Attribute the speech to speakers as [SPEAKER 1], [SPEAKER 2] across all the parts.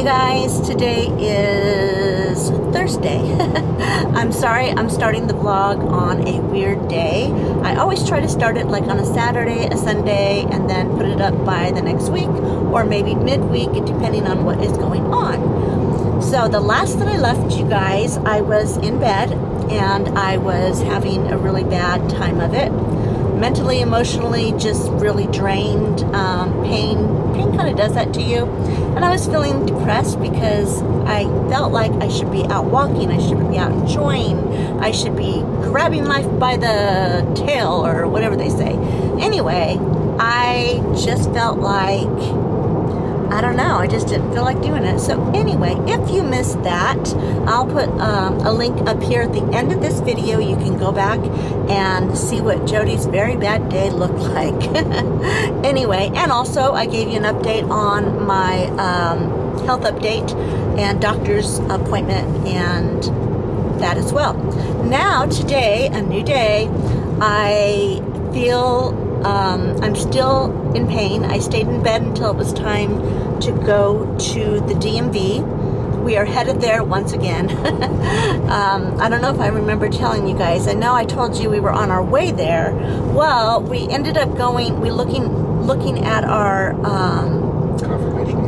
[SPEAKER 1] you guys. Today is Thursday. I'm sorry I'm starting the vlog on a weird day. I always try to start it like on a Saturday, a Sunday, and then put it up by the next week or maybe midweek, depending on what is going on. So the last that I left you guys, I was in bed and I was having a really bad time of it. Mentally, emotionally, just really drained. Pain kind of does that to you. And I was feeling depressed because I felt like I should be out walking, I should be out enjoying, I should be grabbing life by the tail or whatever they say. Anyway, I just felt like, I don't know, I just didn't feel like doing it. So anyway, if you missed that, I'll put a link up here at the end of this video. You can go back and see what Jody's very bad day looked like. Anyway, and also I gave you an update on my health update and doctor's appointment and that as well. Now today, a new day, I feel I'm still in pain. I stayed in bed until it was time to go to the DMV. We are headed there once again. I don't know if I remember telling you guys. I know I told you we were on our way there. Well, we ended up going, looking at our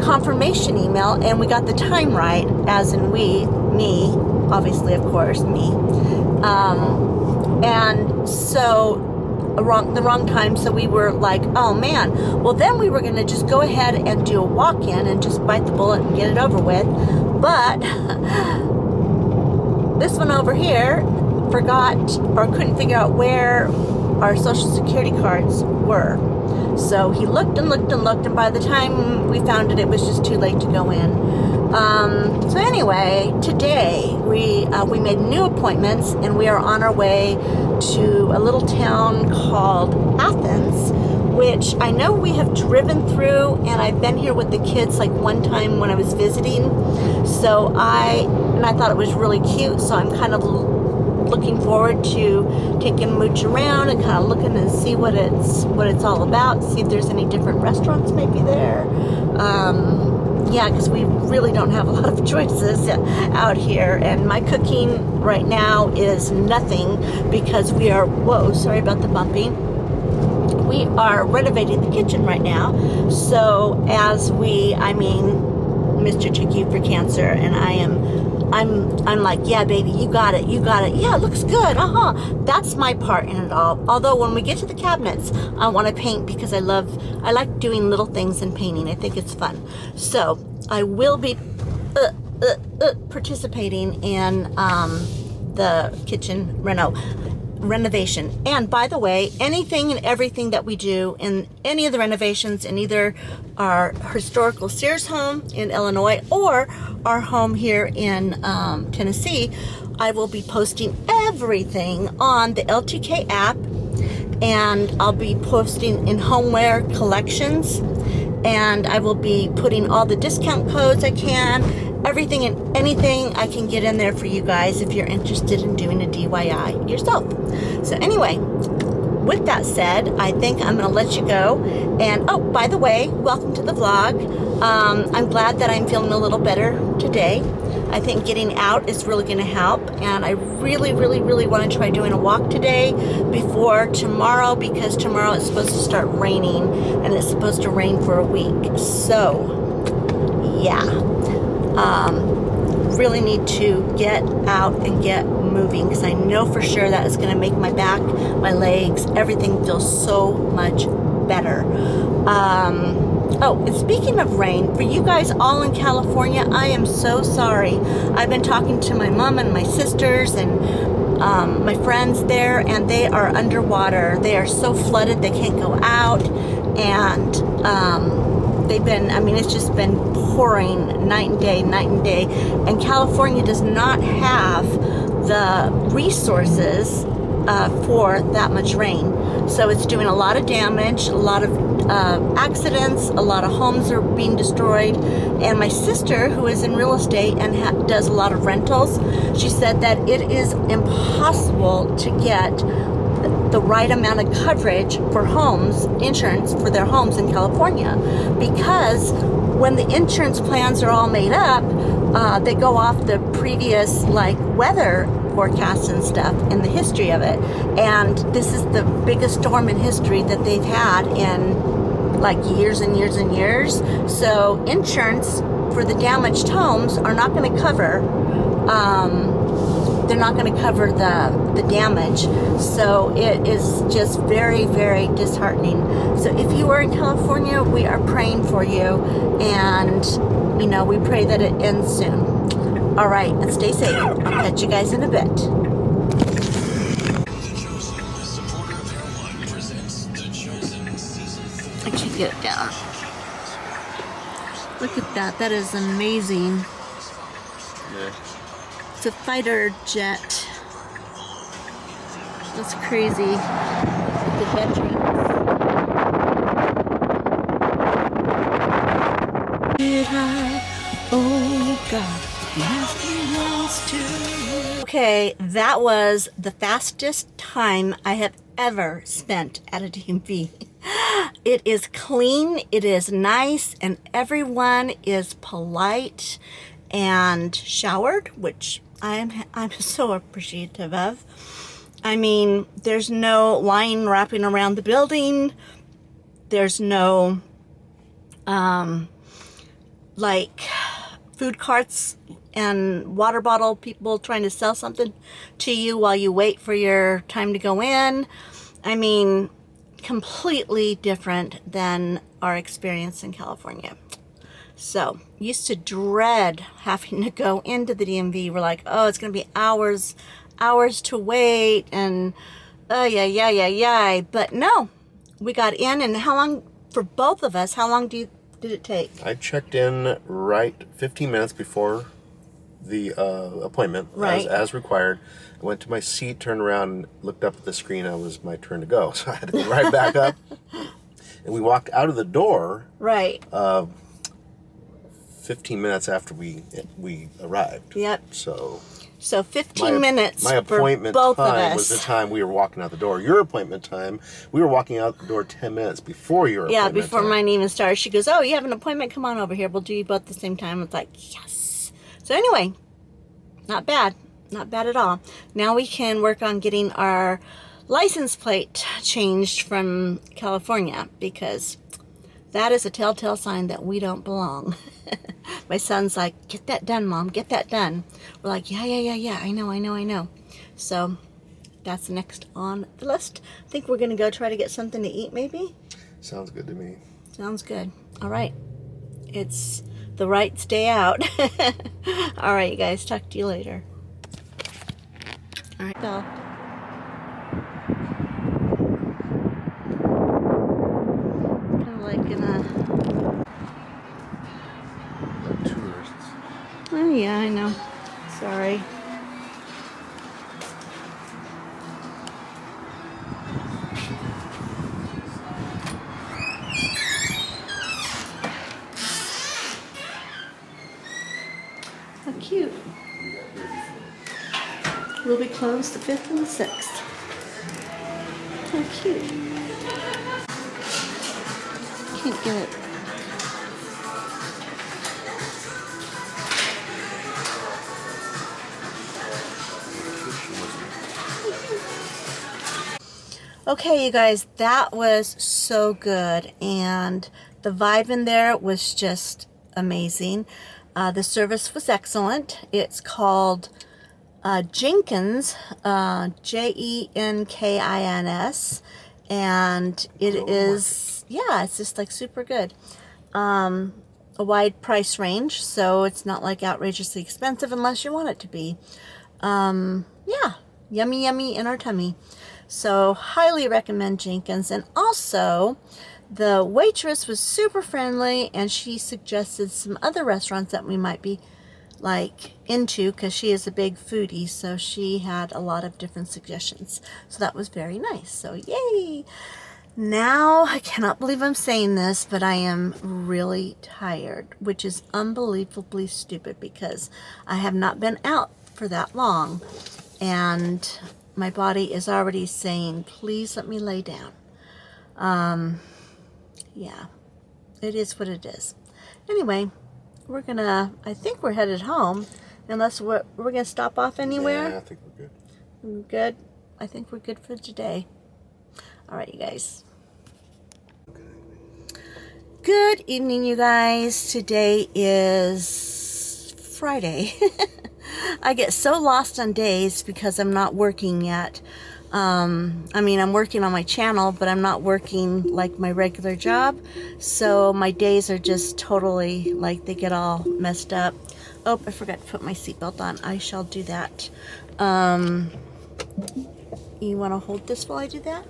[SPEAKER 1] confirmation email, and we got the time right, as in me, obviously, of course, me. And so the wrong time, so we were like, oh man. Well, then we were going to just go ahead and do a walk-in and just bite the bullet and get it over with. But this one over here forgot or couldn't figure out where our social security cards were. So he looked and looked and looked, and by the time we found it, it was just too late to go in. So anyway, today we made new appointments, and we are on our way to a little town called Athens, which I know we have driven through, and I've been here with the kids like one time when I was visiting. So I thought it was really cute, so I'm kind of looking forward to taking Mooch around and kind of looking and see what it's all about, see if there's any different restaurants maybe there. Yeah, because we really don't have a lot of choices out here, and my cooking right now is nothing because we are, whoa, sorry about the bumping. We are renovating the kitchen right now. So Mr. TooCuteForCancer, and I'm like, yeah, baby, you got it. Yeah, it looks good. That's my part in it all. Although when we get to the cabinets, I want to paint because I like doing little things and painting. I think it's fun. So I will be participating in the kitchen renovation. And by the way, anything and everything that we do in any of the renovations in either our historical Sears home in Illinois or our home here in Tennessee, I will be posting everything on the LTK app, and I'll be posting in homeware collections, and I will be putting all the discount codes I can, everything and anything I can get in there for you guys if you're interested in doing a DIY yourself. So anyway, with that said, I think I'm going to let you go. And oh, by the way, welcome to the vlog. I'm glad that I'm feeling a little better today. I think getting out is really going to help, and I really want to try doing a walk today before tomorrow, because tomorrow it's supposed to start raining, and it's supposed to rain for a week. So yeah, really need to get out and get moving, because I know for sure that is going to make my back, my legs, everything feel so much better. Oh, and speaking of rain, for you guys all in California, I am so sorry. I've been talking to my mom and my sisters and my friends there, and they are underwater. They are so flooded they can't go out, and it's just been pouring night and day, and California does not have the resources for that much rain. So it's doing a lot of damage, a lot of accidents, a lot of homes are being destroyed. And my sister, who is in real estate and does a lot of rentals, she said that it is impossible to get the right amount of coverage for homes, insurance for their homes in California, because when the insurance plans are all made up, they go off the previous like weather forecasts and stuff and the history of it. And this is the biggest storm in history that they've had in like years and years and years. So insurance for the damaged homes are not going to cover, they're not going to cover the damage. So it is just very, very disheartening. So if you are in California, we are praying for you, and you know, we pray that it ends soon. All right, and stay safe. I'll catch you guys in a bit. I can't get it down. Look at that. That is amazing.
[SPEAKER 2] Yeah.
[SPEAKER 1] It's a fighter jet. That's crazy. With the veterans. Did I? Oh God. Okay, that was the fastest time I have ever spent at a DMV. It is clean, it is nice, and everyone is polite and showered, which I'm so appreciative of. I mean, there's no line wrapping around the building. There's no like food carts and water bottle people trying to sell something to you while you wait for your time to go in. I mean, completely different than our experience in California. So, used to dread having to go into the DMV. We're like, oh, it's going to be hours to wait, and yeah. But no, we got in, and how long, for both of us, how long did it take?
[SPEAKER 2] I checked in right 15 minutes before the appointment,
[SPEAKER 1] right,
[SPEAKER 2] as required. I went to my seat, turned around, looked up at the screen. It was my turn to go, so I had to go right back up. And we walked out of the door.
[SPEAKER 1] Right.
[SPEAKER 2] 15 minutes after we arrived.
[SPEAKER 1] Yep.
[SPEAKER 2] So
[SPEAKER 1] 15 minutes.
[SPEAKER 2] My appointment
[SPEAKER 1] for both
[SPEAKER 2] time
[SPEAKER 1] of us
[SPEAKER 2] was the time we were walking out the door. Your appointment time, we were walking out the door 10 minutes before your appointment.
[SPEAKER 1] Yeah, before
[SPEAKER 2] time.
[SPEAKER 1] mine even started. She goes, oh, you have an appointment? Come on over here. We'll do you both at the same time. It's like, yes. So anyway, not bad. Not bad at all. Now we can work on getting our license plate changed from California, because that is a telltale sign that we don't belong. My son's like, get that done, Mom. Get that done. We're like, yeah. I know. So that's next on the list. I think we're going to go try to get something to eat, maybe.
[SPEAKER 2] Sounds good to me.
[SPEAKER 1] Sounds good. All right. It's the right day out. All right, you guys. Talk to you later. All right, go. Kind of like in a...
[SPEAKER 2] Tourists.
[SPEAKER 1] Oh, yeah, I know. Sorry. How cute. We'll be closed the 5th and the 6th. How cute. Can't get it. Okay, you guys, that was so good, and the vibe in there was just amazing. The service was excellent. It's called Jenkins, Jenkins, and it is, yeah, it's just like super good. A wide price range, so it's not like outrageously expensive unless you want it to be. Yeah, yummy in our tummy. So highly recommend Jenkins. And also, the waitress was super friendly, and she suggested some other restaurants that we might be like into, because she is a big foodie, so she had a lot of different suggestions. So that was very nice. So yay! Now, I cannot believe I'm saying this, but I am really tired, which is unbelievably stupid because I have not been out for that long, and my body is already saying, please let me lay down. Yeah, it is what it is. Anyway, I think we're headed home. Unless we're going to stop off anywhere.
[SPEAKER 2] Yeah, I think we're good.
[SPEAKER 1] We're good? I think we're good for today. All right, you guys. Good evening, you guys. Today is Friday. I get so lost on days because I'm not working yet. I mean, I'm working on my channel, but I'm not working like my regular job. So my days are just totally like they get all messed up. Oh, I forgot to put my seatbelt on. I shall do that. You want to hold this while I do that?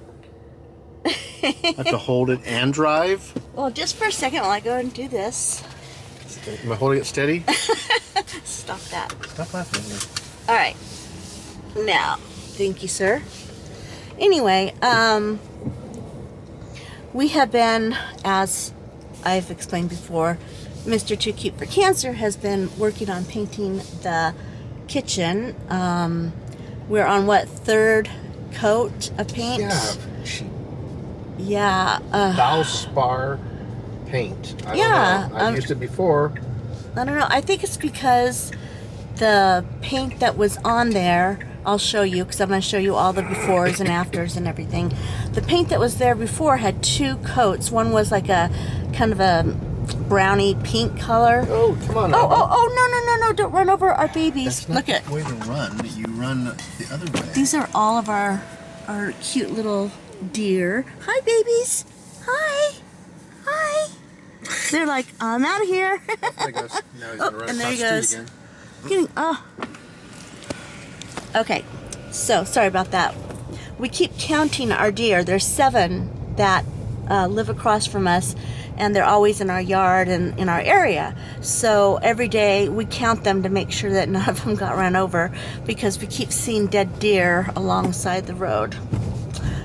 [SPEAKER 2] I have to hold it and drive?
[SPEAKER 1] Well, just for a second while I go and do this.
[SPEAKER 2] Am I holding it steady?
[SPEAKER 1] Stop that.
[SPEAKER 2] Stop laughing at me.
[SPEAKER 1] All right. Now, thank you, sir. Anyway, we have been, as I've explained before, Mr. TooCuteForCancer has been working on painting the kitchen. We're on what, third coat of paint?
[SPEAKER 2] Yeah.
[SPEAKER 1] Yeah.
[SPEAKER 2] Valspar paint. I
[SPEAKER 1] Yeah,
[SPEAKER 2] don't know. I've used it before.
[SPEAKER 1] I don't know. I think it's because the paint that was on there, I'll show you because I'm going to show you all the befores and afters and everything. The paint that was there before had two coats. One was like a kind of a brownie pink color.
[SPEAKER 2] Oh, come on.
[SPEAKER 1] No, don't run over our babies.
[SPEAKER 2] That's not
[SPEAKER 1] Look at
[SPEAKER 2] the way to run. You run the other way.
[SPEAKER 1] these are all of our cute little deer. Hi, babies. Hi. They're like, I'm out of here.
[SPEAKER 2] There he goes. Now he's gonna run
[SPEAKER 1] and there he
[SPEAKER 2] across the
[SPEAKER 1] goes.
[SPEAKER 2] street again.
[SPEAKER 1] Okay, so sorry about that. We keep counting our deer. There's 7 that live across from us, and they're always in our yard and in our area. So every day we count them to make sure that none of them got run over, because we keep seeing dead deer alongside the road.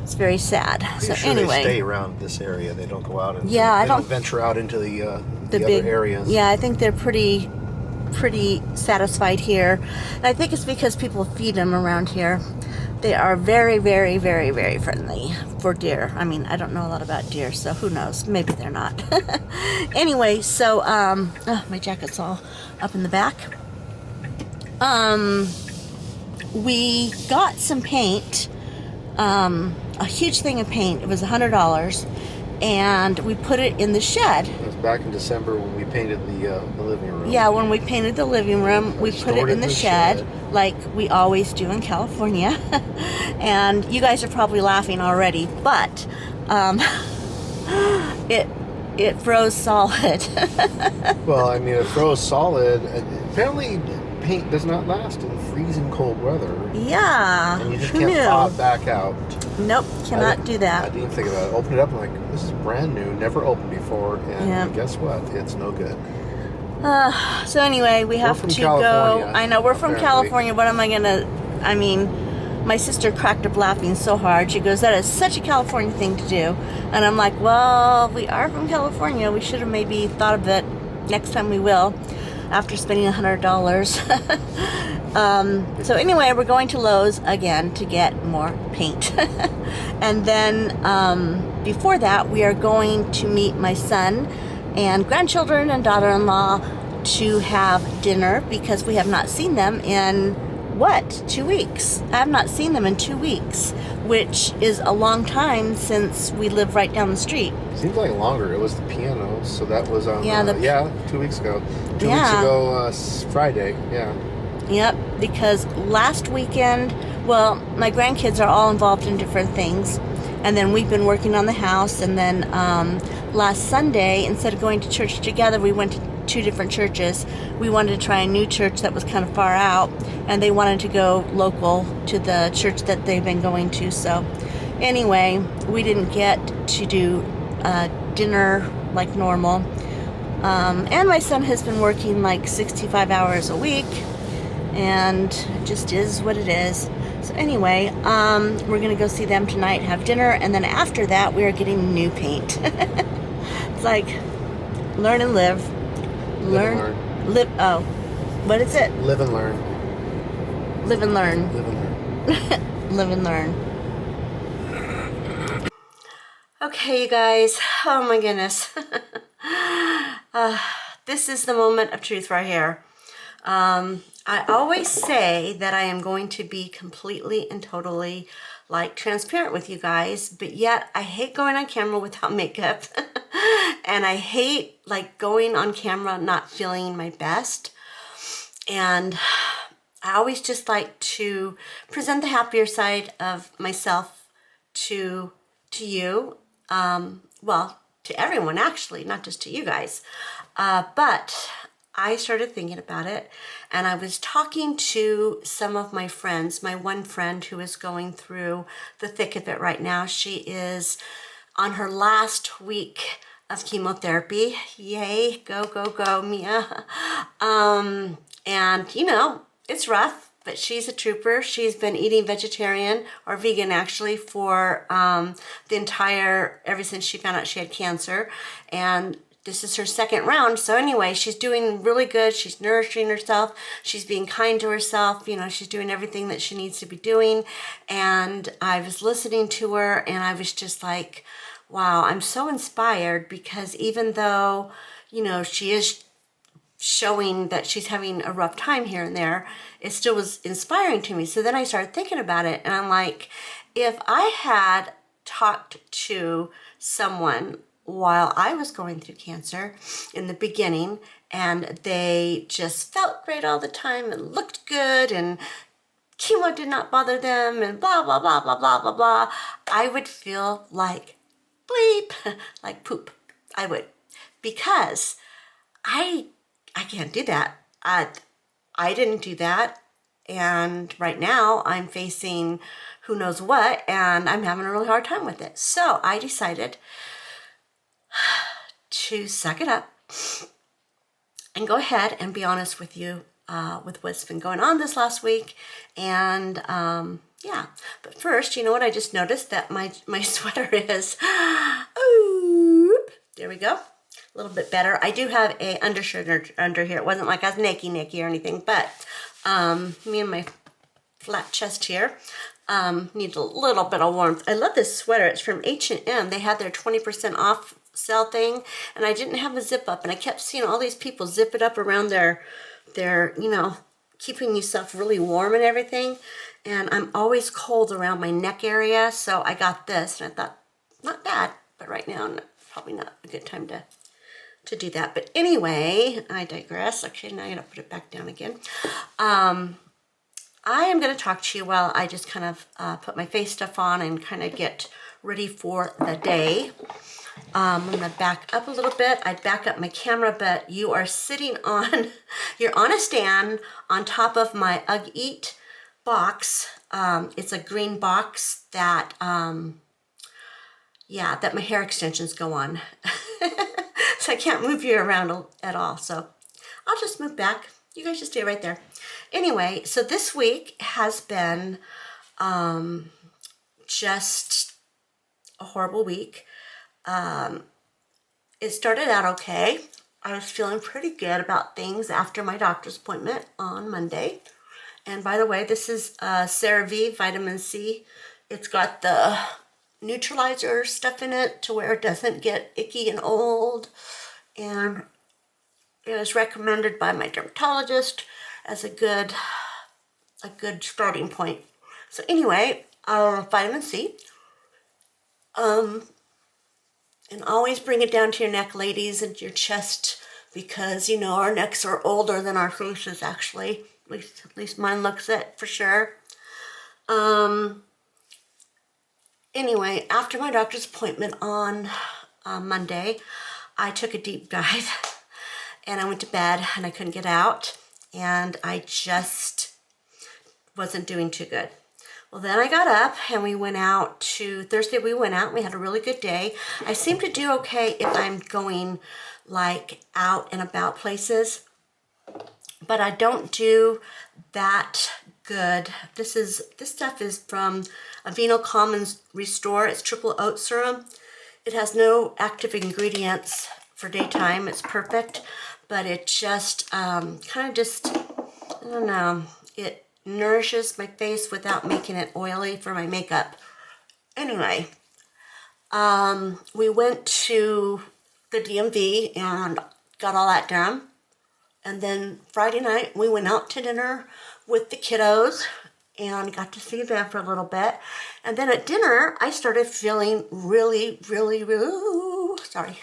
[SPEAKER 1] It's very sad. So
[SPEAKER 2] Pretty sure
[SPEAKER 1] anyway,
[SPEAKER 2] they stay around this area. They don't go out and
[SPEAKER 1] Yeah,
[SPEAKER 2] they
[SPEAKER 1] I
[SPEAKER 2] don't
[SPEAKER 1] don't-
[SPEAKER 2] venture out into the
[SPEAKER 1] big
[SPEAKER 2] other areas.
[SPEAKER 1] Yeah, I think they're pretty satisfied here. And I think it's because people feed them around here. They are very, very, very, very friendly for deer. I mean, I don't know a lot about deer, so who knows? Maybe they're not. Anyway, so my jacket's all up in the back. We got some paint, a huge thing of paint. It was $100, and we put it in the shed.
[SPEAKER 2] It was back in December when we painted the living room.
[SPEAKER 1] Yeah, when we painted the living room, we put it in the shed, like we always do in California. And you guys are probably laughing already, but it froze solid.
[SPEAKER 2] Well, I mean, it froze solid. Apparently, paint does not last in freezing cold weather.
[SPEAKER 1] Yeah,
[SPEAKER 2] And you just
[SPEAKER 1] who
[SPEAKER 2] can't
[SPEAKER 1] knew?
[SPEAKER 2] thaw it back out.
[SPEAKER 1] Nope, cannot do
[SPEAKER 2] I
[SPEAKER 1] that.
[SPEAKER 2] didn't even think about it. Open it up, I'm like, this is brand new, never opened before, and
[SPEAKER 1] Yeah.
[SPEAKER 2] guess what? It's no good.
[SPEAKER 1] So anyway, we have
[SPEAKER 2] from
[SPEAKER 1] to
[SPEAKER 2] California,
[SPEAKER 1] go. I know we're from
[SPEAKER 2] apparently.
[SPEAKER 1] California. What am I gonna? I mean, my sister cracked up laughing so hard. She goes, "That is such a California thing to do," and I'm like, "Well, we are from California. We should have maybe thought of it next time. We will." After spending $100. So anyway, we're going to Lowe's again to get more paint. And then before that, we are going to meet my son and grandchildren and daughter-in-law to have dinner, because we have not seen them in, 2 weeks? I have not seen them in 2 weeks, which is a long time since we live right down the street.
[SPEAKER 2] Seems like longer. It was the piano, so that was on, 2 weeks ago. 2 weeks
[SPEAKER 1] Yeah.
[SPEAKER 2] ago, Friday, yeah.
[SPEAKER 1] Yep, because last weekend, well, my grandkids are all involved in different things, and then we've been working on the house, and then last Sunday, instead of going to church together, we went to 2 different churches. We wanted to try a new church that was kind of far out, and they wanted to go local to the church that they've been going to. So anyway, we didn't get to do dinner like normal. And my son has been working like 65 hours a week, and it just is what it is. So anyway, we're gonna go see them tonight, have dinner, and then after that we are getting new paint. It's like learn and live.
[SPEAKER 2] Live
[SPEAKER 1] Live. Oh, what is it?
[SPEAKER 2] Live and learn.
[SPEAKER 1] Live and learn.
[SPEAKER 2] Live and learn.
[SPEAKER 1] Live and learn. Okay, you guys. Oh my goodness. this is the moment of truth right here. I always say that I am going to be completely and totally like transparent with you guys, but yet I hate going on camera without makeup. And I hate like going on camera not feeling my best. And I always just like to present the happier side of myself to you. Well, to everyone actually, not just to you guys. But I started thinking about it, and I was talking to some of my friends. My one friend who is going through the thick of it right now, she is on her last week of chemotherapy. Yay, go, go, go, Mia. And you know, it's rough, but she's a trooper. She's been eating vegetarian or vegan actually for ever since she found out she had cancer. And this is her second round. So anyway, she's doing really good. She's nourishing herself. She's being kind to herself. You know, she's doing everything that she needs to be doing. And I was listening to her and I was just like, wow, I'm so inspired, because even though, you know, she is showing that she's having a rough time here and there, it still was inspiring to me. So then I started thinking about it, and I'm like, if I had talked to someone while I was going through cancer in the beginning, and they just felt great all the time and looked good and chemo did not bother them and blah, blah, blah, blah, blah, blah, blah, I would feel like bleep, like poop. I would, because I can't do that. I didn't do that. And right now I'm facing who knows what, and I'm having a really hard time with it. So I decided to suck it up and go ahead and be honest with you with what's been going on this last week. And yeah, but first, you know what? I just noticed that my sweater is, there we go. A little bit better. I do have a undershirt under here. It wasn't like I was naked or anything, but me and my flat chest here need a little bit of warmth. I love this sweater. It's from H&M. They had their 20% off sale thing, and I didn't have a zip up, and I kept seeing all these people zip it up around their you know, keeping yourself really warm and everything. And I'm always cold around my neck area, so I got this, and I thought, not bad, but right now, probably not a good time to do that. But anyway, I digress. Okay, now I gotta put it back down again. I am gonna talk to you while I just kind of put my face stuff on and kind of get ready for the day. I'm gonna back up a little bit. I'd back up my camera, but you are sitting on, you're on a stand on top of my Ugg Eat box. It's a green box that, yeah, that my hair extensions go on. So I can't move you around at all. So I'll just move back. You guys just stay right there. Anyway, so this week has been just a horrible week. It started out okay. I was feeling pretty good about things after my doctor's appointment on Monday. And by the way, this is CeraVe Vitamin C. It's got the neutralizer stuff in it to where it doesn't get icky and old. And it was recommended by my dermatologist as a good starting point. So anyway, vitamin C. And always bring it down to your neck, ladies, and your chest, because, you know, our necks are older than our faces, actually. At least mine looks it, for sure. Anyway, after my doctor's appointment on Monday, I took a deep dive, and I went to bed, and I couldn't get out, and I just wasn't doing too good. Well, then I got up and we went out Thursday we went out and we had a really good day. I seem to do okay if I'm going like out and about places, but I don't do that good. This stuff is from Aveeno Commons Restore. It's triple oat serum. It has no active ingredients for daytime. It's perfect, but it just kind of just, I don't know, it nourishes my face without making it oily for my makeup. Anyway, we went to the DMV and got all that done. And then Friday night, we went out to dinner with the kiddos and got to see them for a little bit. And then at dinner, I started feeling really, sorry.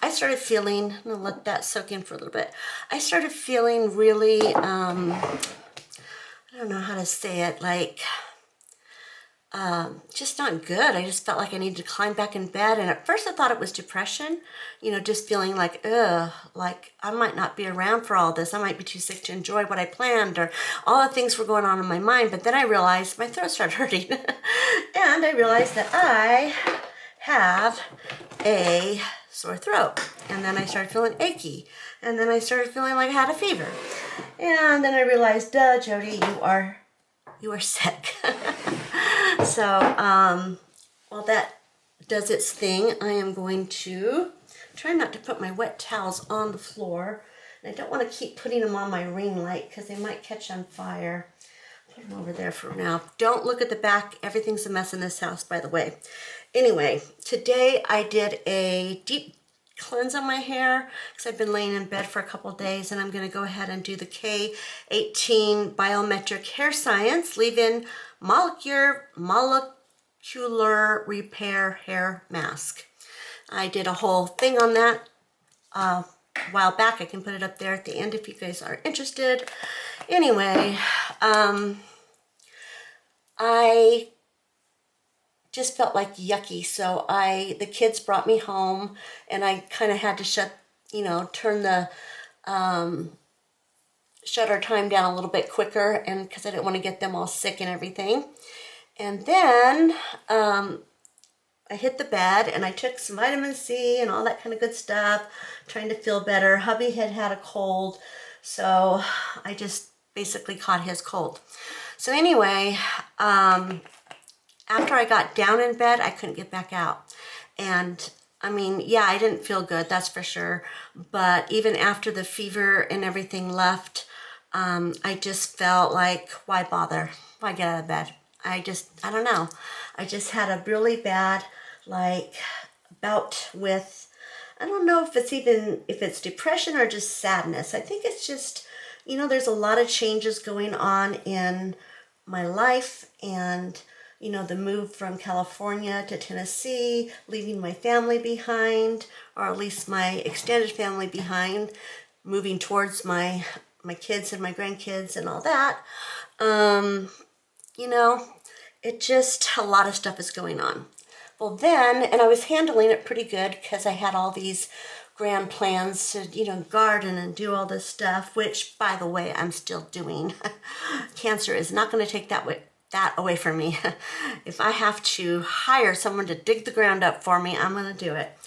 [SPEAKER 1] I started feeling, I'm gonna let that soak in for a little bit. I started feeling really, I don't know how to say it, like, just not good. I just felt like I needed to climb back in bed. And at first I thought it was depression, you know, just feeling like, like I might not be around for all this. I might be too sick to enjoy what I planned, or all the things were going on in my mind. But then I realized my throat started hurting. And I realized that I have a sore throat. And then I started feeling achy. And then I started feeling like I had a fever. And then I realized, duh, Jody, you are sick. So, while that does its thing, I am going to try not to put my wet towels on the floor. And I don't want to keep putting them on my ring light because they might catch on fire. Put them over there for now. Don't look at the back. Everything's a mess in this house, by the way. Anyway, today I did a deep cleanse on my hair because I've been laying in bed for a couple of days, and I'm going to go ahead and do the K18 biometric hair science leave-in molecular repair hair mask. I did a whole thing on that a while back. I can put it up there at the end if you guys are interested. Anyway, I just felt like yucky, so the kids brought me home, and I kind of had to turn the shutter time down a little bit quicker, and because I didn't want to get them all sick and everything. And then I hit the bed and I took some vitamin C and all that kind of good stuff, trying to feel better. Hubby had a cold, so I just basically caught his cold. So anyway, after I got down in bed, I couldn't get back out. And I mean, yeah, I didn't feel good, that's for sure. But even after the fever and everything left, I just felt like, why bother? Why get out of bed? I don't know. I just had a really bad, bout with, I don't know if it's depression or just sadness. I think it's just, there's a lot of changes going on in my life, and the move from California to Tennessee, leaving my family behind, or at least my extended family behind, moving towards my kids and my grandkids and all that. It just, a lot of stuff is going on. Well then, and I was handling it pretty good because I had all these grand plans to, garden and do all this stuff, which, by the way, I'm still doing. Cancer is not going to take that away from me. If I have to hire someone to dig the ground up for me, I'm going to do it.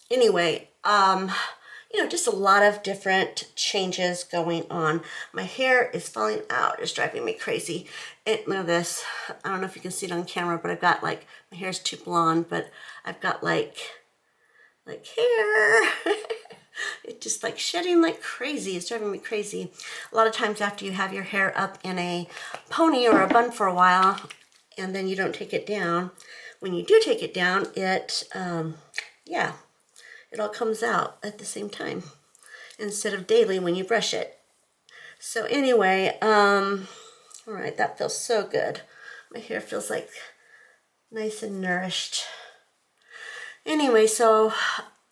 [SPEAKER 1] Anyway, just a lot of different changes going on. My hair is falling out. It's driving me crazy. Look at this. I don't know if you can see it on camera, but I've got my hair is too blonde, but I've got like hair. It's just shedding like crazy. It's driving me crazy. A lot of times after you have your hair up in a pony or a bun for a while, and then you don't take it down, when you do take it down, it all comes out at the same time instead of daily when you brush it. So anyway, all right, that feels so good. My hair feels like nice and nourished. Anyway, so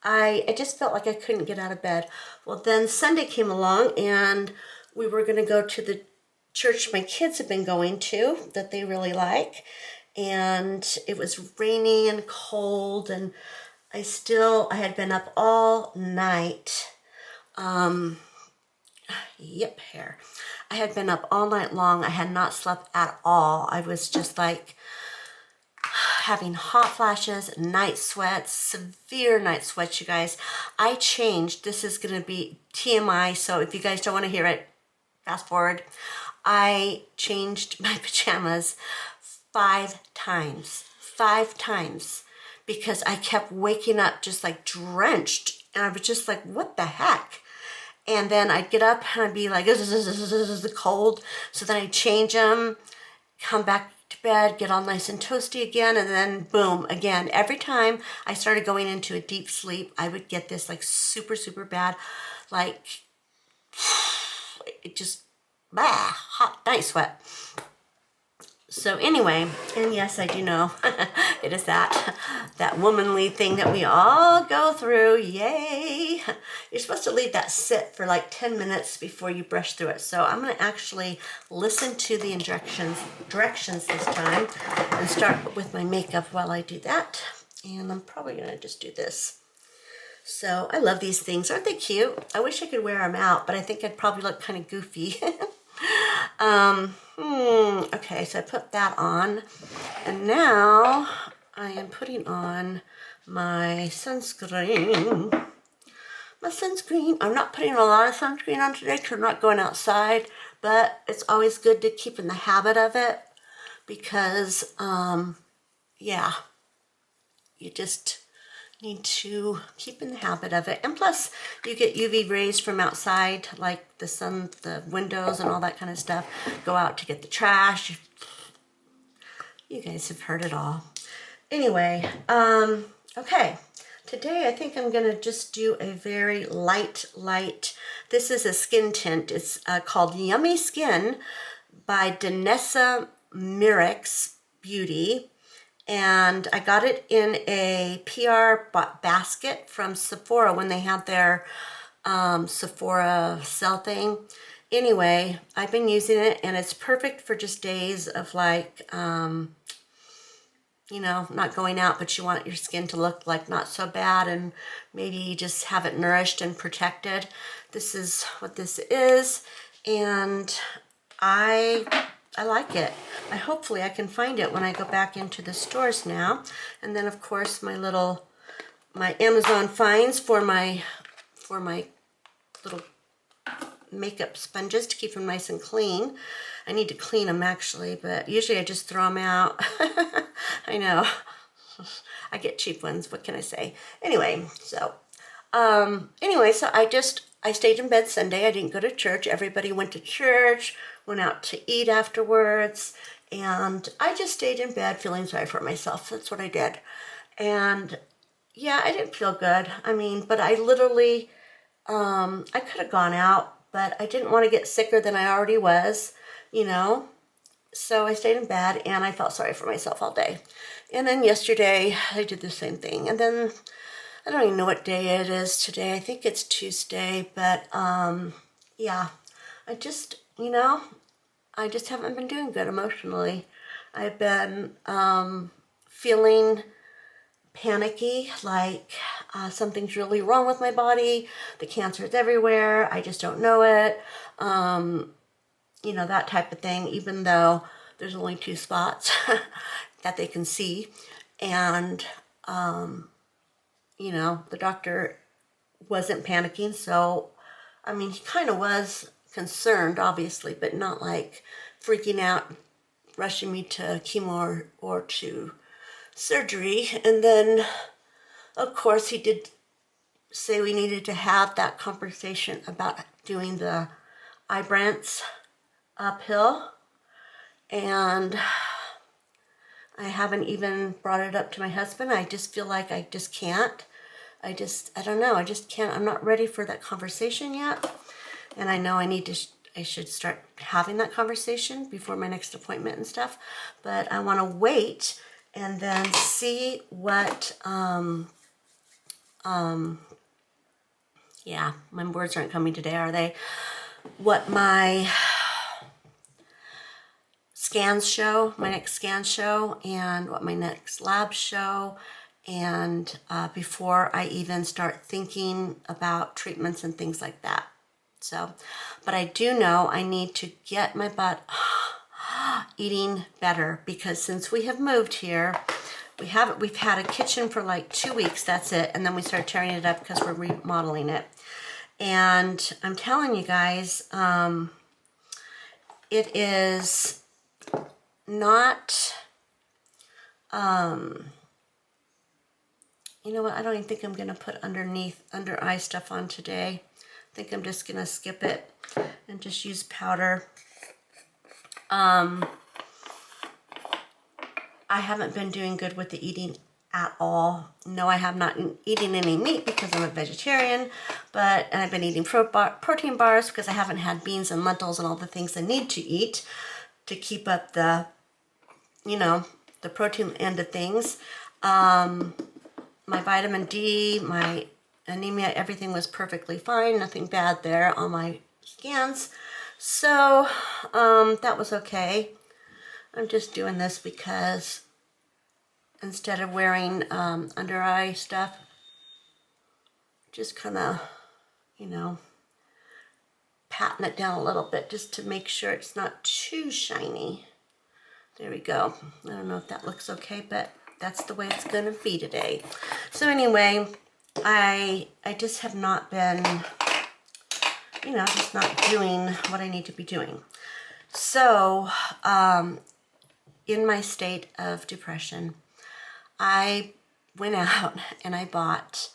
[SPEAKER 1] I just felt like I couldn't get out of bed. Well, then Sunday came along, and we were going to go to the church my kids have been going to that they really like. And it was rainy and cold, and I had been up all night. Hair. I had been up all night long. I had not slept at all. I was just having hot flashes, night sweats, severe night sweats, you guys. I changed. This is going to be TMI, so if you guys don't want to hear it, fast forward. I changed my pajamas 5 times. 5 times. Because I kept waking up just drenched. And I was just like, what the heck? And then I'd get up and I'd be like, this is cold. So then I'd change them, come back to bed, get all nice and toasty again, and then boom, again. Every time I started going into a deep sleep, I would get this like super, super bad, like it just, hot night sweat. So anyway, and yes, I do know it is that womanly thing that we all go through. Yay! You're supposed to leave that sit for like 10 minutes before you brush through it. So I'm going to actually listen to the directions this time and start with my makeup while I do that. And I'm probably going to just do this. So I love these things. Aren't they cute? I wish I could wear them out, but I think I'd probably look kind of goofy. Okay, so I put that on, and now I am putting on my sunscreen. I'm not putting a lot of sunscreen on today because I'm not going outside, but it's always good to keep in the habit of it because, yeah, you just need to keep in the habit of it. And plus, you get UV rays from outside, like the sun, the windows, and all that kind of stuff. Go out to get the trash. You guys have heard it all. Anyway, okay. Today, I think I'm going to just do a very light. This is a skin tint. It's called Yummy Skin by Danessa Mirix Beauty. And I got it in a PR basket from Sephora when they had their Sephora sale thing. Anyway, I've been using it, and it's perfect for just days of like, you know, not going out, but you want your skin to look like not so bad, and maybe just have it nourished and protected. This is what this is, and I like it. Hopefully I can find it when I go back into the stores now. And then of course my Amazon finds for my little makeup sponges to keep them nice and clean. I need to clean them actually, but usually I just throw them out. I know. I get cheap ones, what can I say? Anyway, so I stayed in bed Sunday. I didn't go to church. Everybody went to church, went out to eat afterwards, and I just stayed in bed feeling sorry for myself. That's what I did. And yeah, I didn't feel good. I mean, but I literally, I could have gone out, but I didn't want to get sicker than I already was, you know. So I stayed in bed, and I felt sorry for myself all day. And then yesterday, I did the same thing. And then I don't even know what day it is today. I think it's Tuesday, but yeah, I just, you know, I just haven't been doing good emotionally. I've been feeling panicky, like something's really wrong with my body. The cancer is everywhere. I just don't know it. You know, that type of thing, even though there's only 2 spots that they can see. And, you know, the doctor wasn't panicking. So, I mean, he kind of was concerned, obviously, but not like freaking out, rushing me to chemo or to surgery. And then, of course, he did say we needed to have that conversation about doing the Ibrance uphill. And I haven't even brought it up to my husband. I just feel like I just can't. I don't know. I just can't. I'm not ready for that conversation yet. And I know I should start having that conversation before my next appointment and stuff. But I want to wait and then see what, yeah, my words aren't coming today, are they? What my scans show, my next scan show, and what my next lab show, and before I even start thinking about treatments and things like that. So, but I do know I need to get my butt eating better, because since we have moved here, we've had a kitchen for like 2 weeks, that's it, and then we started tearing it up because we're remodeling it. And I'm telling you guys, it is not, you know what, I don't even think I'm going to put under eye stuff on today. I think I'm just going to skip it and just use powder. I haven't been doing good with the eating at all. No, I have not been eating any meat because I'm a vegetarian, and I've been eating protein bars because I haven't had beans and lentils and all the things I need to eat to keep up the, the protein end of things. My vitamin D, my anemia, everything was perfectly fine. Nothing bad there on my scans. So that was okay. I'm just doing this because instead of wearing under eye stuff, just kind of, patting it down a little bit just to make sure it's not too shiny. There we go. I don't know if that looks okay, but that's the way it's going to be today. So anyway, I just have not been, just not doing what I need to be doing. So, in my state of depression, I went out and I bought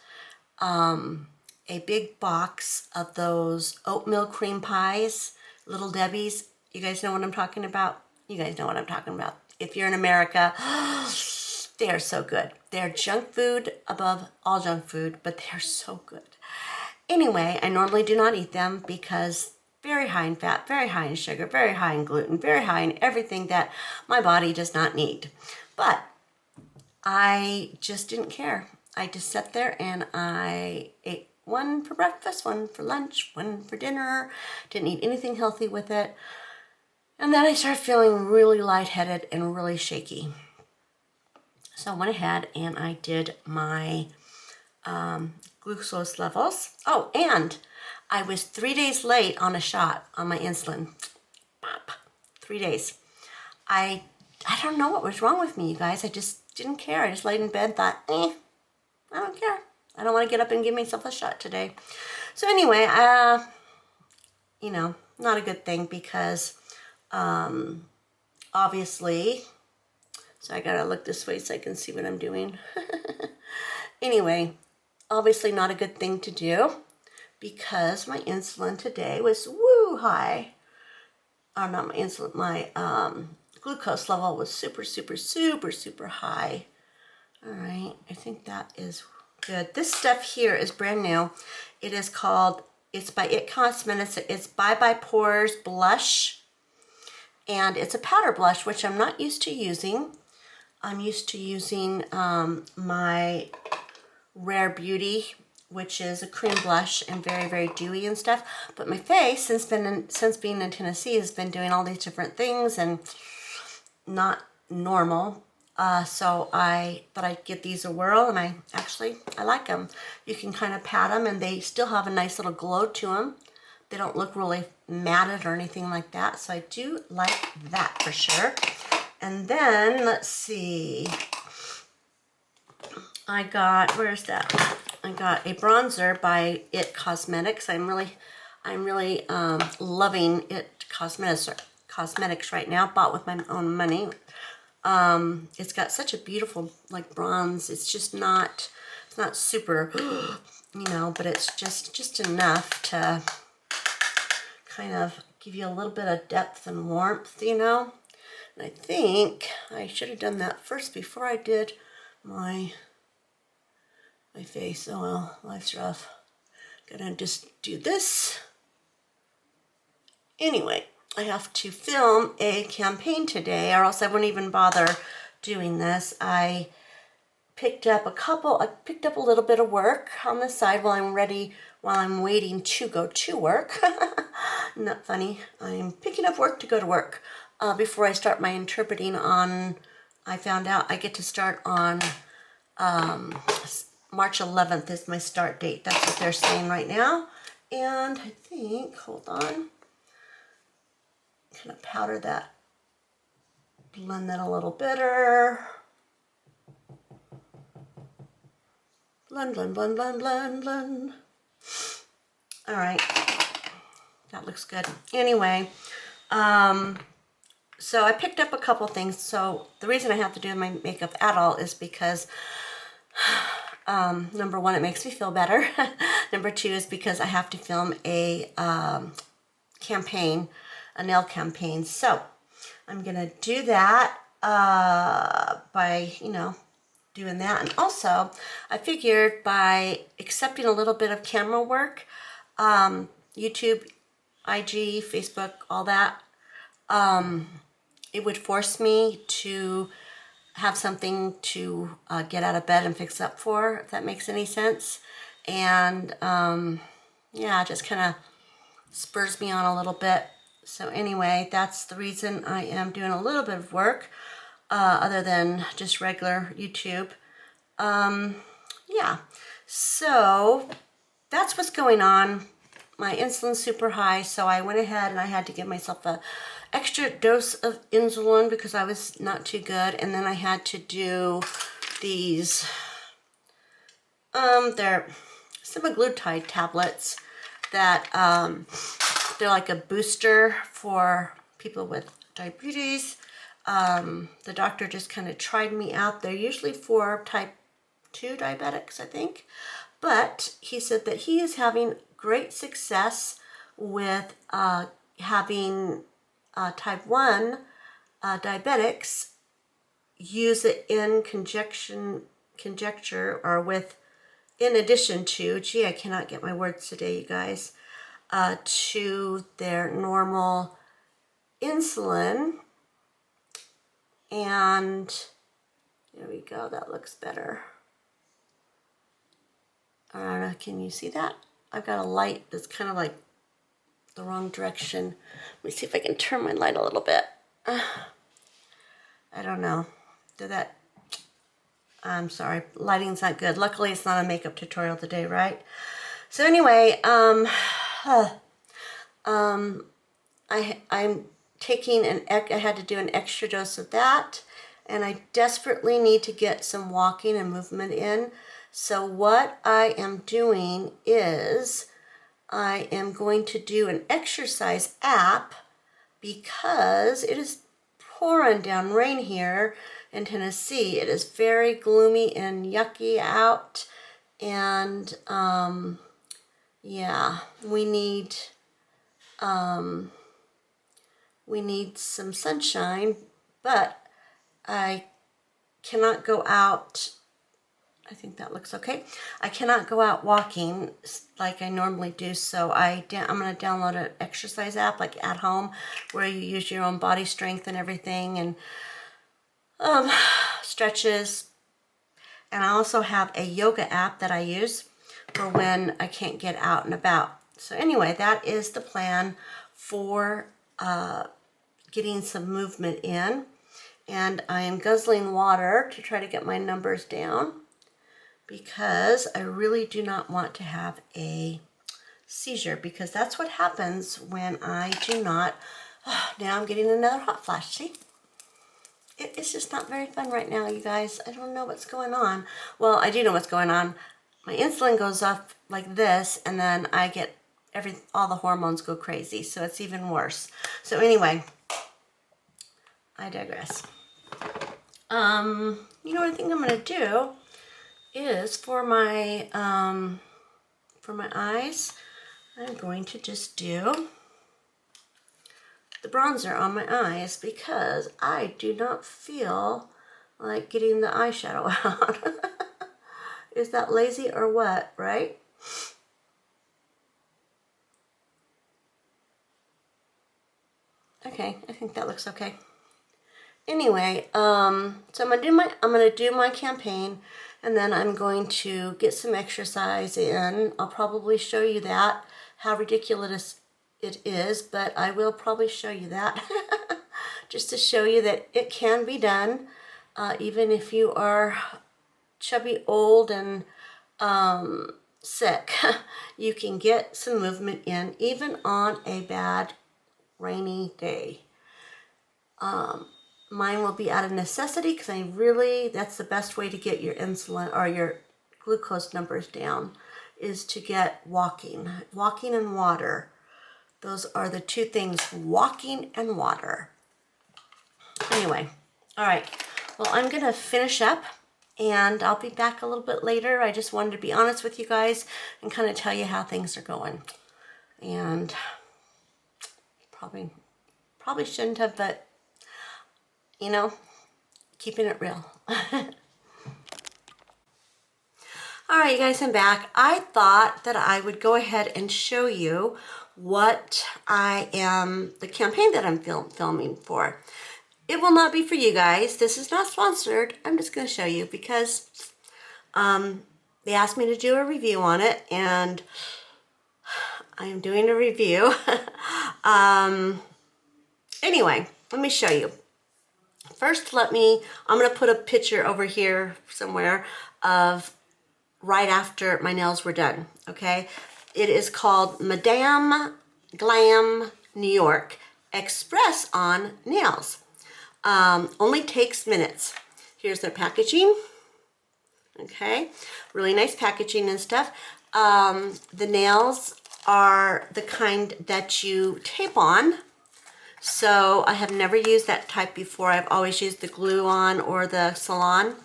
[SPEAKER 1] a big box of those oatmeal cream pies, Little Debbie's. You guys know what I'm talking about? You guys know what I'm talking about. If you're in America, they are so good. They're junk food above all junk food, but they're so good. Anyway, I normally do not eat them because very high in fat, very high in sugar, very high in gluten, very high in everything that my body does not need. But I just didn't care. I just sat there and I ate one for breakfast, one for lunch, one for dinner. Didn't eat anything healthy with it. And then I started feeling really lightheaded and really shaky. So I went ahead and I did my glucose levels. Oh, and I was 3 days late on a shot on my insulin. 3 days. I don't know what was wrong with me, you guys. I just didn't care. I just laid in bed, thought, I don't care. I don't want to get up and give myself a shot today. So anyway, not a good thing because obviously, so I gotta look this way so I can see what I'm doing. Anyway, obviously not a good thing to do because my insulin today was high. Or not my insulin, my glucose level was super, super, super, super high. All right, I think that is good. This stuff here is brand new. It is called, it's by It Cosmetics. It's Bye Pores Blush. And it's a powder blush, which I'm not used to using. I'm used to using my Rare Beauty, which is a cream blush and very, very dewy and stuff. But my face, since being in Tennessee, has been doing all these different things and not normal. So I thought I'd give these a whirl, and I like them. You can kind of pat them, and they still have a nice little glow to them. They don't look really matted or anything like that, so I do like that for sure. And then, let's see, I got a bronzer by It Cosmetics. I'm really loving It Cosmetics right now. Bought with my own money. It's got such a beautiful bronze. It's just not, it's not super, but it's just enough to kind of give you a little bit of depth and warmth, And I think I should have done that first before I did my face. Oh well, life's rough. Gonna just do this. Anyway, I have to film a campaign today, or else I wouldn't even bother doing this. I picked up a little bit of work on the side while I'm waiting to go to work. Not funny. I'm picking up work to go to work before I start my interpreting on, I found out I get to start on March 11th is my start date. That's what they're saying right now. And I think, hold on, kind of powder that, blend that a little better. Blend, blend, blend, blend, blend, blend. All right, that looks good. Anyway, so I picked up a couple things. So the reason I have to do my makeup at all is because number one, it makes me feel better. Number two is because I have to film a campaign, a nail campaign. So I'm gonna do that. by, doing that. And also, I figured by accepting a little bit of camera work, YouTube, IG, Facebook, all that, it would force me to have something to get out of bed and fix up for, if that makes any sense. And yeah, it just kind of spurs me on a little bit. So anyway, that's the reason I am doing a little bit of work other than just regular YouTube. Yeah, so that's what's going on. My insulin's super high, so I went ahead and I had to give myself a extra dose of insulin because I was not too good. And then I had to do these, they're semaglutide tablets that, they're like a booster for people with diabetes. The doctor just kind of tried me out. They're usually for type 2 diabetics, I think. But he said that he is having great success with having type 1 diabetics use it in conjecture or with, in addition to, gee, I cannot get my words today, you guys, to their normal insulin. And there we go, that looks better. I don't know, can you see that? I've got a light that's kind of like the wrong direction. Let me see if I can turn my light a little bit. I don't know. Did that? I'm sorry, lighting's not good. Luckily, it's not a makeup tutorial today, right? So anyway, I'm taking I had to do an extra dose of that, and I desperately need to get some walking and movement in. So what I am doing is I am going to do an exercise app because it is pouring down rain here in Tennessee. It is very gloomy and yucky out, and yeah, we need some sunshine, but I cannot go out. I think that looks okay. I cannot go out walking like I normally do, so I'm going to download an exercise app like at home where you use your own body strength and everything, and stretches. And I also have a yoga app that I use for when I can't get out and about. So anyway, that is the plan for getting some movement in. And I am guzzling water to try to get my numbers down because I really do not want to have a seizure, because that's what happens when I do not. Oh, now I'm getting another hot flash. See? It's just not very fun right now, you guys. I don't know what's going on. Well, I do know what's going on. My insulin goes up like this, and then I get all the hormones go crazy, so it's even worse. So anyway, I digress. You know what I think I'm gonna do is for my eyes, I'm going to just do the bronzer on my eyes because I do not feel like getting the eyeshadow out. Is that lazy or what, right? Okay, I think that looks okay. Anyway, so I'm gonna do my campaign, and then I'm going to get some exercise in. I'll probably show you that, how ridiculous it is, but I will probably show you that just to show you that it can be done, even if you are chubby, old, and sick. You can get some movement in even on a bad rainy day. Mine will be out of necessity because that's the best way to get your insulin or your glucose numbers down, is to get walking and water. Those are the two things, walking and water. Anyway, all right, well, I'm gonna finish up and I'll be back a little bit later. I just wanted to be honest with you guys and kind of tell you how things are going. And probably shouldn't have, but you know, Keeping it real. All right, you guys, I'm back. I thought that I would go ahead and show you the campaign that I'm filming for. It will not be for you guys. This is not sponsored. I'm just going to show you because they asked me to do a review on it, and I am doing a review. Anyway, let me show you. First, I'm going to put a picture over here somewhere of right after my nails were done, okay? It is called Madame Glam New York Express on Nails. Only takes minutes. Here's their packaging, okay? Really nice packaging and stuff. The nails are the kind that you tape on. So I have never used that type before. I've always used the glue-on or the salon,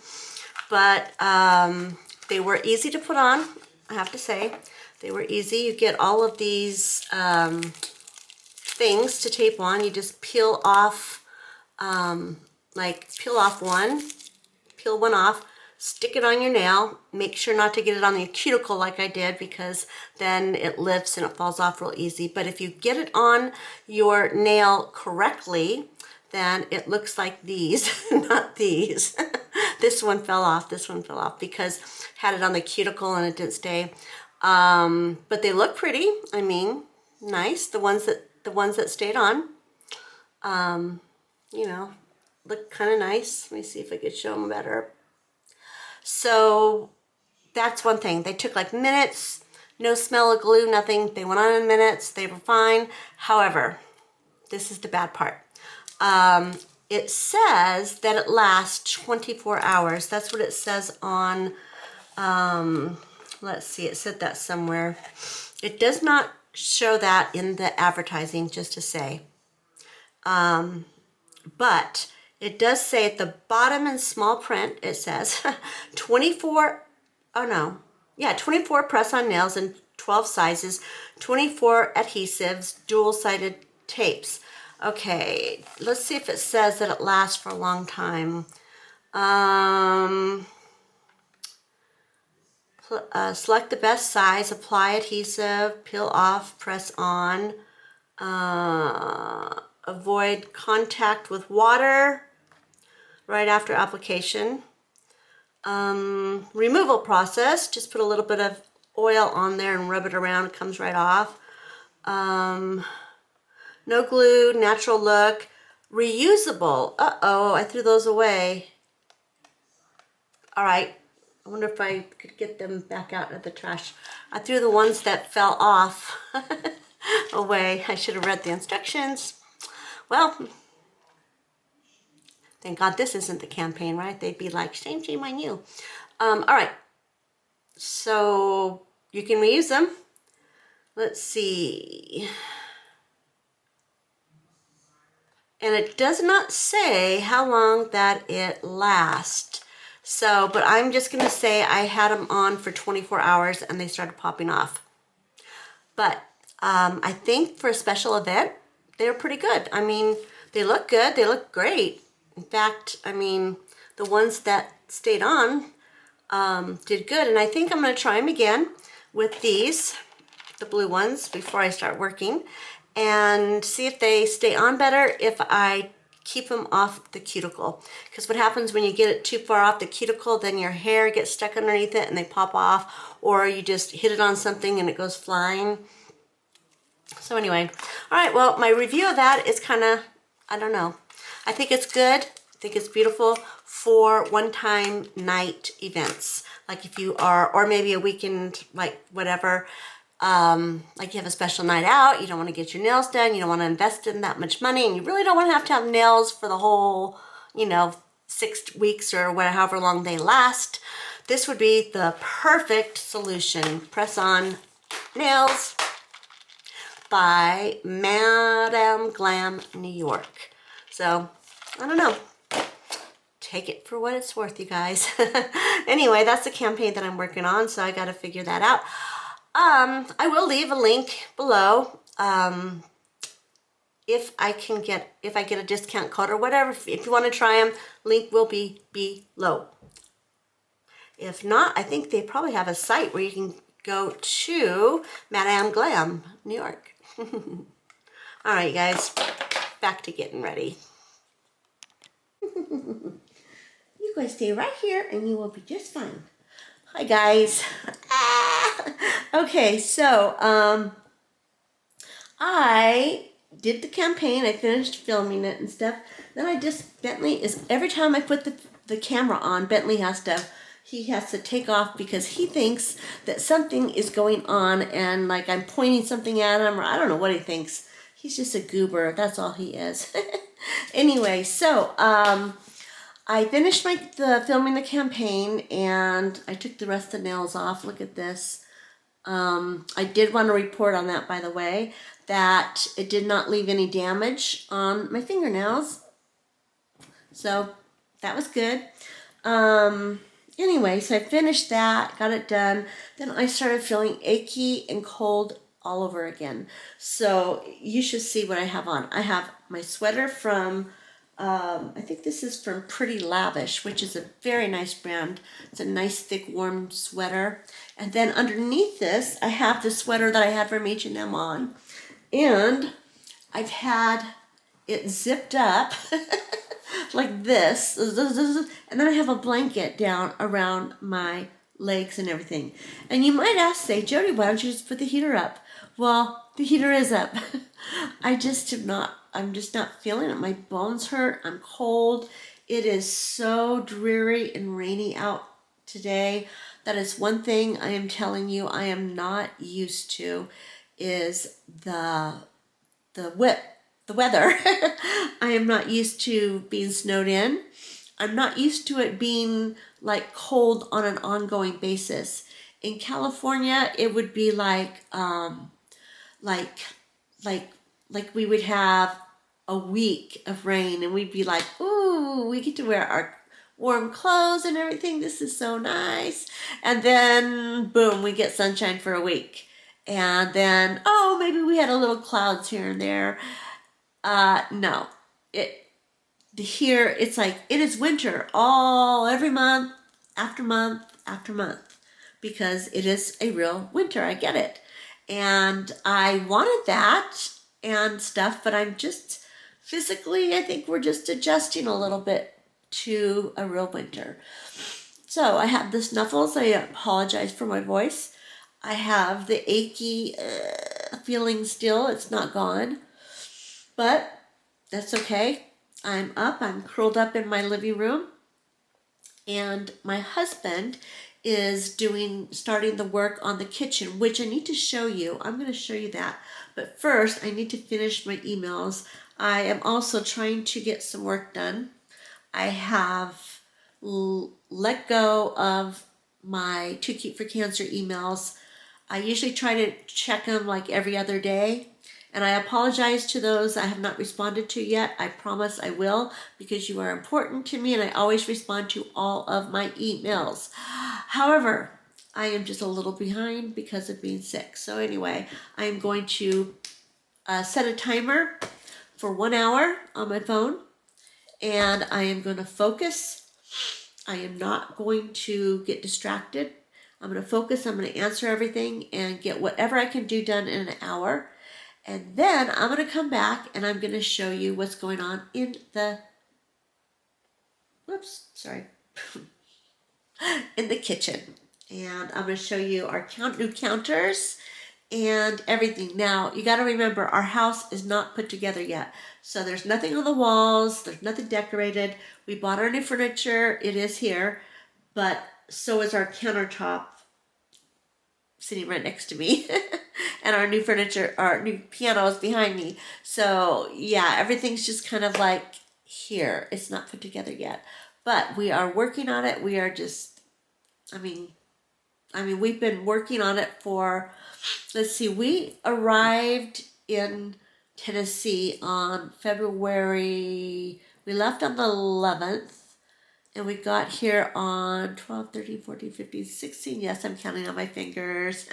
[SPEAKER 1] but they were easy to put on, I have to say. They were easy. You get all of these things to tape on. You just peel off, peel one off, stick it on your nail. Make sure not to get it on the cuticle like I did, because then it lifts and it falls off real easy. But if you get it on your nail correctly, then it looks like these, not these. This one fell off, because had it on the cuticle and it didn't stay. But they look pretty. I mean, nice. The ones that stayed on, you know, look kind of nice. Let me see if I could show them better. So that's one thing. They took like minutes, no smell of glue, nothing. They went on in minutes. They were fine. However, this is the bad part. It says that it lasts 24 hours. That's what it says on, let's see, it said that somewhere. It does not show that in the advertising, just to say. But it does say at the bottom in small print, it says 24 press-on nails in 12 sizes, 24 adhesives, dual-sided tapes. Okay, let's see if it says that it lasts for a long time. Select the best size, apply adhesive, peel off, press on. Avoid contact with water right after application. Removal process, just put a little bit of oil on there and rub it around. It comes right off. No glue, natural look. Reusable. Uh-oh, I threw those away. All right, I wonder if I could get them back out of the trash. I threw the ones that fell off away. I should have read the instructions. Well, thank God this isn't the campaign, right? They'd be like, shame on you. All right, so you can reuse them. Let's see. And it does not say how long that it lasts. So, but I'm just going to say I had them on for 24 hours and they started popping off. But I think for a special event, they were pretty good. I mean, they look good. They look great. In fact, I mean, the ones that stayed on did good. And I think I'm going to try them again with these, the blue ones, before I start working, and see if they stay on better if I keep them off the cuticle. Because what happens when you get it too far off the cuticle, then your hair gets stuck underneath it and they pop off, or you just hit it on something and it goes flying. So anyway, all right, well, my review of that is kind of, I don't know. I think it's good. I think it's beautiful for one-time night events. Like if you are, or maybe a weekend, like whatever, like you have a special night out, you don't want to get your nails done, you don't want to invest in that much money, and you really don't want to have nails for the whole, 6 weeks or however long they last. This would be the perfect solution. Press-on nails by Madame Glam New York. So, I don't know. Take it for what it's worth, you guys. Anyway, that's the campaign that I'm working on, so I got to figure that out. I will leave a link below. if I get a discount code or whatever. If you want to try them, link will be below. If not, I think they probably have a site where you can go to Madame Glam, New York. All right, guys, back to getting ready. You guys stay right here and you will be just fine. Hi, guys. Okay, so I did the campaign. I finished filming it and stuff. Then Bentley is, every time I put the camera on, Bentley has to take off because he thinks that something is going on and like I'm pointing something at him, or I don't know what he thinks. He's just a goober. That's all he is. Anyway, so I finished filming the campaign and I took the rest of the nails off. Look at this. I did want to report on that, by the way, that it did not leave any damage on my fingernails. So that was good. Anyway, so I finished that, got it done. Then I started feeling achy and cold all over again. So you should see what I have on. I have my sweater from, I think this is from Pretty Lavish, which is a very nice brand. It's a nice, thick, warm sweater. And then underneath this, I have the sweater that I had from H&M on. And I've had it zipped up like this. And then I have a blanket down around my legs and everything. And you might ask, say, Jody, why don't you just put the heater up? Well, the heater is up. I'm just not feeling it. My bones hurt. I'm cold. It is so dreary and rainy out today. That is one thing I am telling you I am not used to, is the weather. I am not used to being snowed in. I'm not used to it being like cold on an ongoing basis. In California, it would be like we would have a week of rain and we'd be like, ooh, we get to wear our warm clothes and everything. This is so nice. And then boom, we get sunshine for a week. And then, oh, maybe we had a little clouds here and there. No, here it's like, it is winter every month after month after month, because it is a real winter. I get it. And I wanted that and stuff, but I'm just physically, I think we're just adjusting a little bit to a real winter. So I have the snuffles. I apologize for my voice. I have the achy feeling still. It's not gone, but that's okay. I'm up. I'm curled up in my living room, and my husband is starting the work on the kitchen, which I need to show you. I'm going to show you that. But first, I need to finish my emails. I am also trying to get some work done. I have let go of my Too Cute for Cancer emails. I usually try to check them like every other day. And I apologize to those I have not responded to yet. I promise I will, because you are important to me and I always respond to all of my emails. However, I am just a little behind because of being sick. So anyway, I am going to set a timer for 1 hour on my phone, and I am going to focus. I am not going to get distracted. I'm going to focus. I'm going to answer everything and get whatever I can do done in an hour. And then I'm going to come back and I'm going to show you what's going on in the, in the kitchen. And I'm going to show you our new counters and everything. Now, you got to remember, our house is not put together yet. So there's nothing on the walls. There's nothing decorated. We bought our new furniture. It is here. But so is our countertop sitting right next to me. And our new furniture, our new piano is behind me. So yeah, everything's just kind of like here. It's not put together yet. But we are working on it. We are just, we've been working on it for, let's see, we arrived in Tennessee on February, we left on the 11th. And we got here on 12, 13, 14, 15, 16. Yes, I'm counting on my fingers.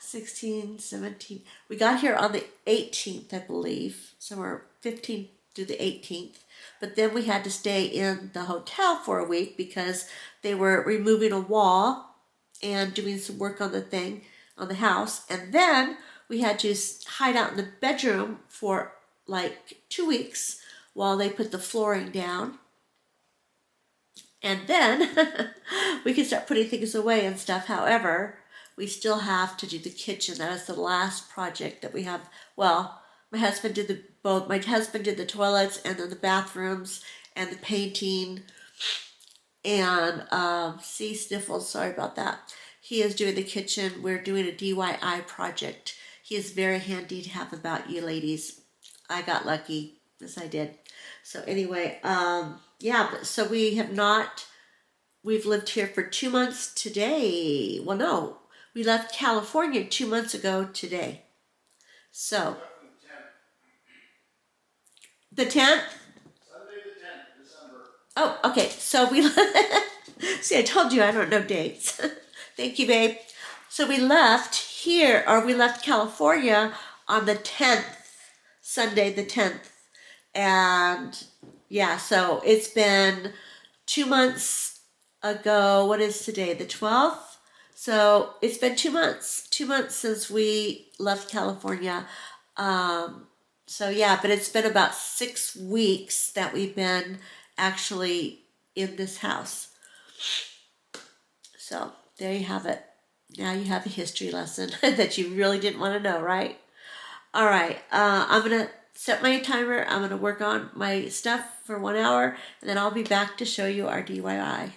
[SPEAKER 1] 16, 17. We got here on the 18th, I believe. So we're 15th through the 18th. But then we had to stay in the hotel for a week because they were removing a wall and doing some work on the thing, on the house. And then we had to hide out in the bedroom for like 2 weeks while they put the flooring down. And then we can start putting things away and stuff. However, we still have to do the kitchen. That is the last project that we have. Well, my husband did my husband did the toilets and then the bathrooms and the painting. And see, sniffles, sorry about that. He is doing the kitchen. We're doing a DIY project. He is very handy to have about you ladies. I got lucky. Yes, I did. So anyway, yeah, so we've lived here for 2 months today. Well, no, we left California 2 months ago today. So, the 10th?
[SPEAKER 3] Sunday the 10th, December.
[SPEAKER 1] Oh, okay, so we, see, I told you I don't know dates. Thank you, babe. So we left here, or we left California on the 10th, Sunday the 10th. And yeah, so it's been 2 months ago. What is today? The 12th? So it's been 2 months. 2 months since we left California. So yeah, but it's been about 6 weeks that we've been actually in this house. So there you have it. Now you have a history lesson that you really didn't want to know, right? All right, I'm going to set my timer. I'm going to work on my stuff for 1 hour, and then I'll be back to show you our DIY.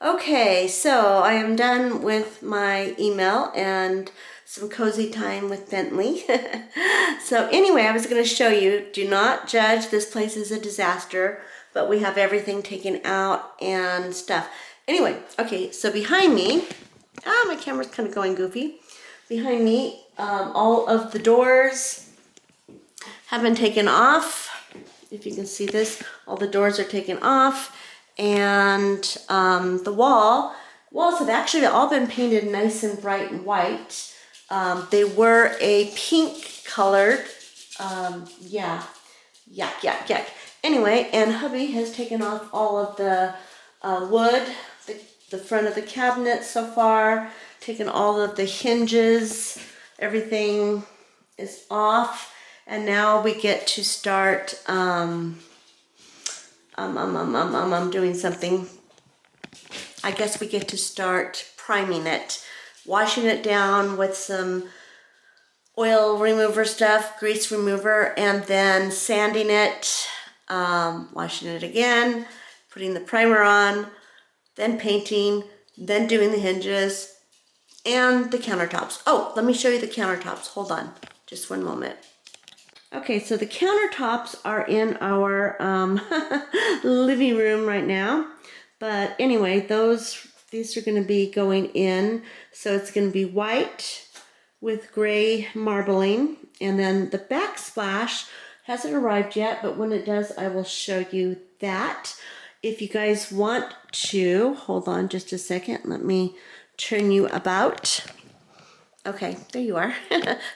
[SPEAKER 1] Okay, so I am done with my email and some cozy time with Bentley. So anyway, I was going to show you, do not judge, this place is a disaster, but we have everything taken out and stuff. Anyway, okay, so behind me, my camera's kind of going goofy. Behind me, all of the doors have been taken off. If you can see this, all the doors are taken off. And the walls have actually all been painted nice and bright and white. They were a pink colored, yeah, yuck. Anyway, and hubby has taken off all of the wood, the front of the cabinet so far, taken all of the hinges, everything is off, and now we get to start, I'm doing something. I guess we get to start priming it, washing it down with some oil remover stuff, grease remover, and then sanding it, washing it again, putting the primer on, then painting, then doing the hinges and the countertops. Oh, let me show you the countertops. Hold on, just one moment. Okay, so the countertops are in our living room right now. But anyway, these are going to be going in. So it's going to be white with gray marbling. And then the backsplash hasn't arrived yet, but when it does, I will show you that. If you guys want to, hold on just a second. Let me turn you about. Okay, there you are.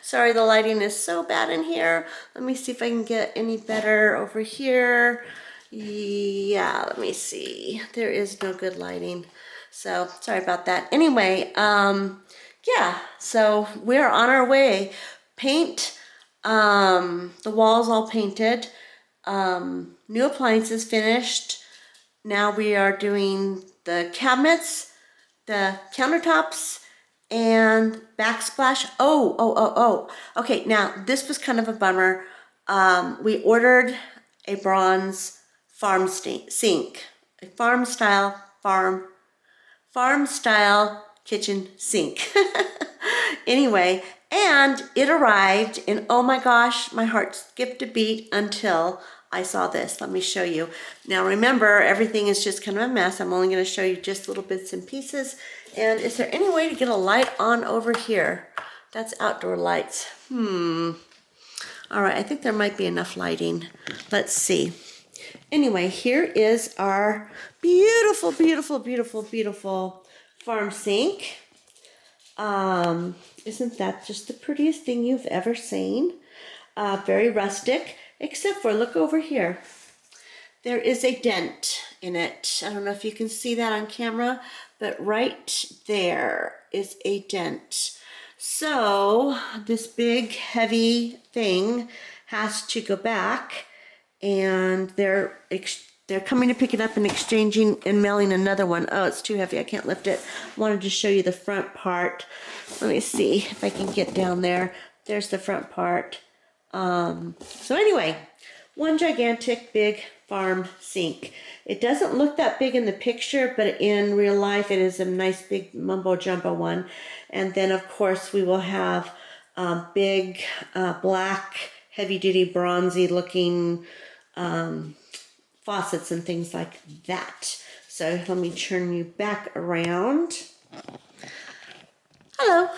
[SPEAKER 1] Sorry, the lighting is so bad in here. Let me see if I can get any better over here. Yeah, let me see. There is no good lighting. So, sorry about that. Anyway, yeah, so we're on our way. Paint, the walls all painted. New appliances finished. Now we are doing the cabinets, the countertops, and backsplash. Okay, now this was kind of a bummer. We ordered a bronze sink, a farm style kitchen sink. Anyway, and it arrived, and oh my gosh, my heart skipped a beat until I saw this. Let me show you. Now remember, everything is just kind of a mess. I'm only going to show you just little bits and pieces. And is there any way to get a light on over here? That's outdoor lights. All right, I think there might be enough lighting. Let's see. Anyway, here is our beautiful, beautiful, beautiful, beautiful farm sink. Isn't that just the prettiest thing you've ever seen? Very rustic, except for, look over here. There is a dent in it. I don't know if you can see that on camera, but right there is a dent. So this big heavy thing has to go back, and they're coming to pick it up and exchanging and mailing another one. Oh, it's too heavy. I can't lift it. I wanted to show you the front part. Let me see if I can get down there. There's the front part. So anyway, one gigantic big farm sink. It doesn't look that big in the picture, but in real life it is a nice big mumbo jumbo one. And then of course we will have big black heavy duty bronzy looking faucets and things like that. So let me turn you back around. Hello.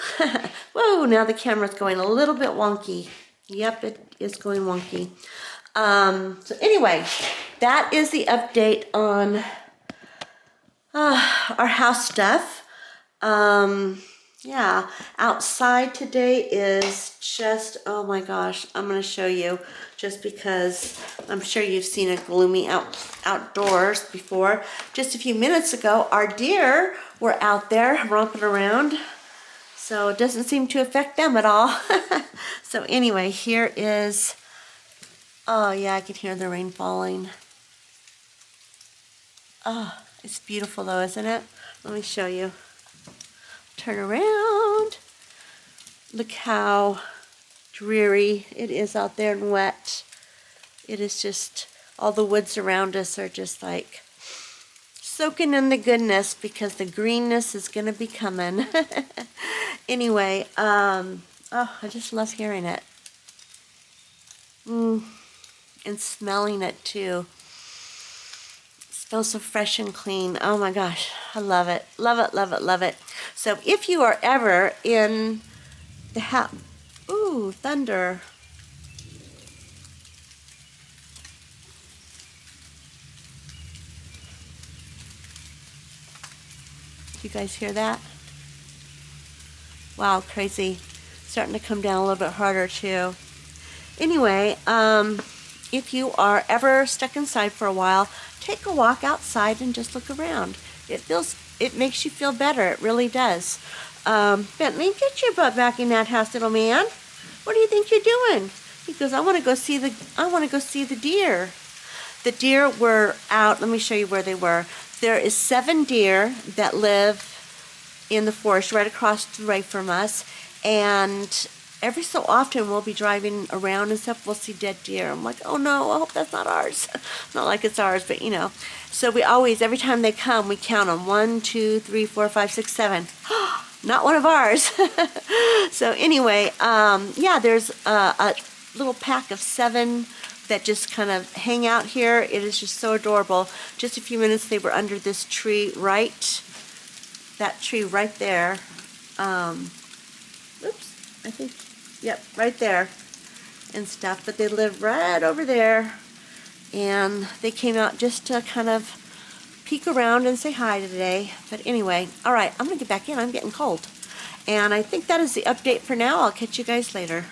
[SPEAKER 1] Whoa, now the camera's going a little bit wonky. Yep, it is going wonky. So anyway, that is the update on our house stuff. Yeah, outside today is just, oh my gosh, I'm going to show you just because I'm sure you've seen it gloomy outdoors before. Just a few minutes ago, our deer were out there romping around. So it doesn't seem to affect them at all. So anyway, here is, oh yeah, I can hear the rain falling. Oh, it's beautiful though, isn't it? Let me show you. Turn around. Look how dreary it is out there and wet. It is just, all the woods around us are just like soaking in the goodness because the greenness is going to be coming. Anyway, oh, I just love hearing it. And smelling it too. It smells so fresh and clean. Oh my gosh, I love it. Love it, love it, love it. So if you are ever in the house, ooh, thunder. You guys hear that? Wow, crazy. Starting to come down a little bit harder too. Anyway, if you are ever stuck inside for a while, take a walk outside and just look around. It makes you feel better. It really does. Bentley, get your butt back in that house, little man. What do you think you're doing? He goes, I want to go see the deer. The deer were out. Let me show you where they were. There is 7 deer that live in the forest right across the way from us, and every so often we'll be driving around and stuff, we'll see dead deer. I'm like, oh no, I hope that's not ours. Not like it's ours, but you know. So we always, every time they come, we count them. 1, 2, 3, 4, 5, 6, 7. Not one of ours. So anyway, yeah, there's a little pack of 7 that just kind of hang out here. It is just so adorable. Just a few minutes, they were under this tree that tree right there. Oops, I think, yep, right there and stuff. But they live right over there. And they came out just to kind of peek around and say hi today. But anyway, all right, I'm gonna get back in. I'm getting cold. And I think that is the update for now. I'll catch you guys later.